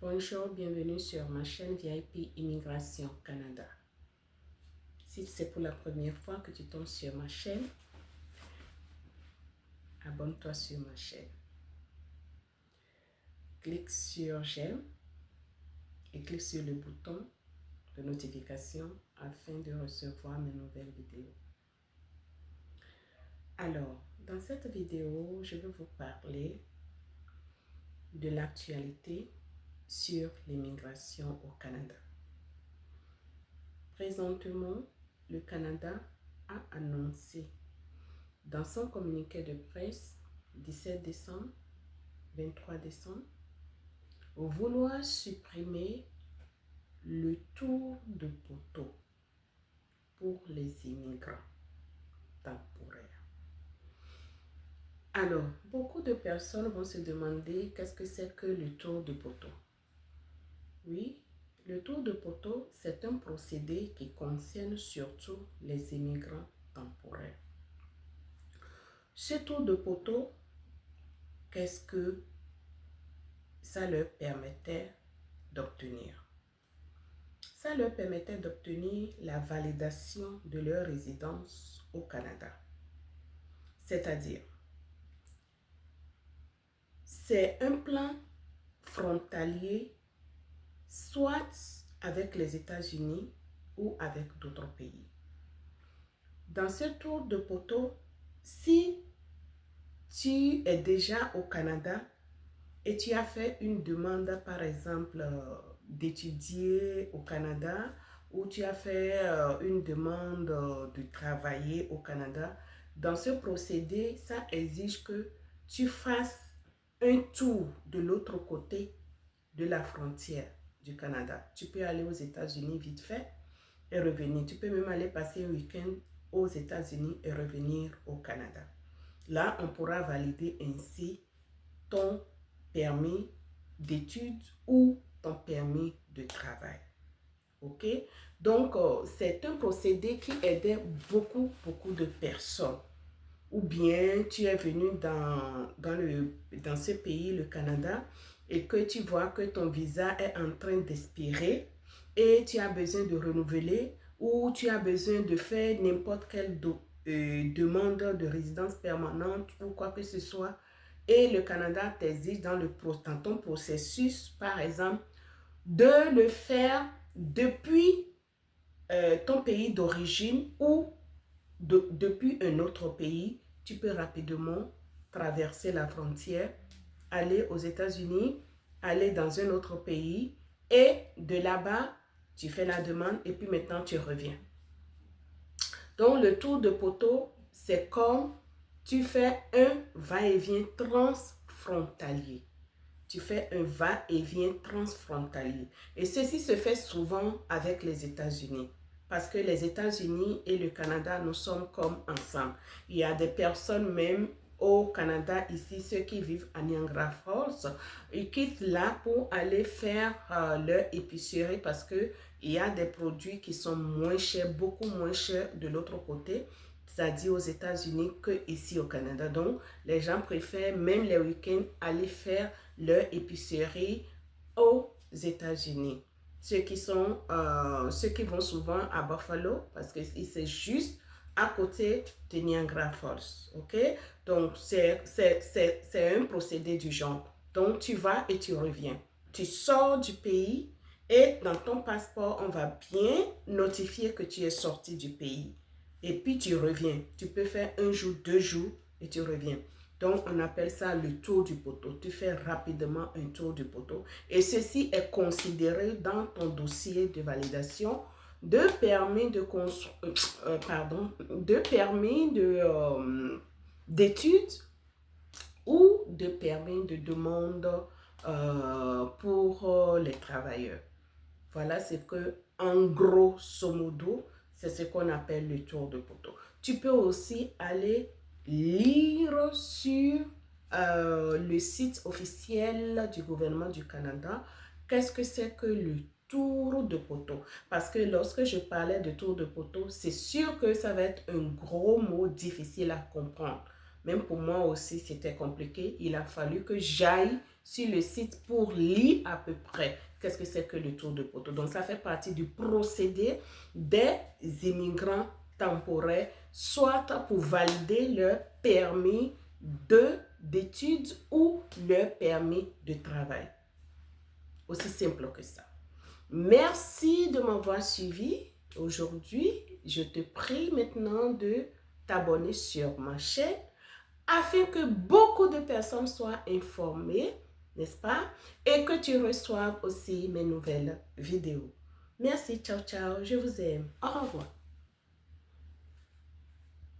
Bonjour, bienvenue sur ma chaîne VIP Immigration Canada. Si c'est pour la première fois que tu tombes sur ma chaîne, abonne-toi sur ma chaîne. Clique sur j'aime et clique sur le bouton de notification afin de recevoir mes nouvelles vidéos. Alors, dans cette vidéo, je vais vous parler de l'actualité sur l'immigration au Canada. Présentement, le Canada a annoncé dans son communiqué de presse 17 décembre, 23 décembre, vouloir supprimer le tour de poteau pour les immigrants temporaires. Alors, beaucoup de personnes vont se demander qu'est-ce que c'est que le tour de poteau. Oui, le tour de poteau, c'est un procédé qui concerne surtout les immigrants temporaires. Ce tour de poteau, qu'est-ce que ça leur permettait d'obtenir? Ça leur permettait d'obtenir la validation de leur résidence au Canada. C'est-à-dire, c'est un plan frontalier, soit avec les États-Unis ou avec d'autres pays. Dans ce tour de poteau, si tu es déjà au Canada et tu as fait une demande, par exemple, d'étudier au Canada, ou tu as fait une demande de travailler au Canada, dans ce procédé, ça exige que tu fasses un tour de l'autre côté de la frontière du Canada. Tu peux aller aux États-Unis vite fait et revenir. Tu peux même aller passer un week-end aux États-Unis et revenir au Canada. Là, on pourra valider ainsi ton permis d'études ou ton permis de travail. Ok? Donc, c'est un procédé qui aidait beaucoup de personnes. Ou bien tu es venu dans ce pays, le Canada, et que tu vois que ton visa est en train d'expirer et tu as besoin de renouveler ou tu as besoin de faire n'importe quelle demande de résidence permanente ou quoi que ce soit. Et le Canada t'exige dans ton processus, par exemple, de le faire depuis ton pays d'origine ou depuis un autre pays. Tu peux rapidement traverser la frontière, aller aux États-Unis, aller dans un autre pays et de là-bas, tu fais la demande et puis maintenant tu reviens. Donc, le tour de poteau, c'est comme tu fais un va-et-vient transfrontalier. Tu fais un va-et-vient transfrontalier. Et ceci se fait souvent avec les États-Unis. Parce que les États-Unis et le Canada, nous sommes comme ensemble. Il y a des personnes même au Canada, ici, ceux qui vivent à Niagara Falls, ils quittent là pour aller faire leur épicerie parce que il y a des produits qui sont moins chers, beaucoup moins chers de l'autre côté, c'est-à-dire aux États-Unis qu'ici au Canada. Donc, les gens préfèrent même les week-ends aller faire leur épicerie aux États-Unis. Ceux qui vont souvent à Buffalo, parce que c'est juste à côté de Niagara Falls. Ok? Donc, c'est un procédé du genre. Donc, tu vas et tu reviens. Tu sors du pays et dans ton passeport, on va bien notifier que tu es sorti du pays. Et puis, tu reviens. Tu peux faire 1 jour, 2 jours et tu reviens. Donc, on appelle ça le tour du poteau. Tu fais rapidement un tour du poteau. Et ceci est considéré dans ton dossier de validation de permis d'études ou de permis de demande pour les travailleurs. Voilà ce que, en grosso modo, c'est ce qu'on appelle le tour de poteau. Tu peux aussi aller lire sur le site officiel du gouvernement du Canada qu'est-ce que c'est que le tour de poteau. Parce que lorsque je parlais de tour de poteau, c'est sûr que ça va être un gros mot difficile à comprendre. Même pour moi aussi, c'était compliqué. Il a fallu que j'aille sur le site pour lire à peu près qu'est-ce que c'est que le tour de poteau. Donc, ça fait partie du procédé des immigrants temporaires, soit pour valider leur permis d'études ou leur permis de travail. Aussi simple que ça. Merci de m'avoir suivi aujourd'hui. Je te prie maintenant de t'abonner sur ma chaîne afin que beaucoup de personnes soient informées, n'est-ce pas? Et que tu reçoives aussi mes nouvelles vidéos. Merci, ciao, ciao, je vous aime. Au revoir.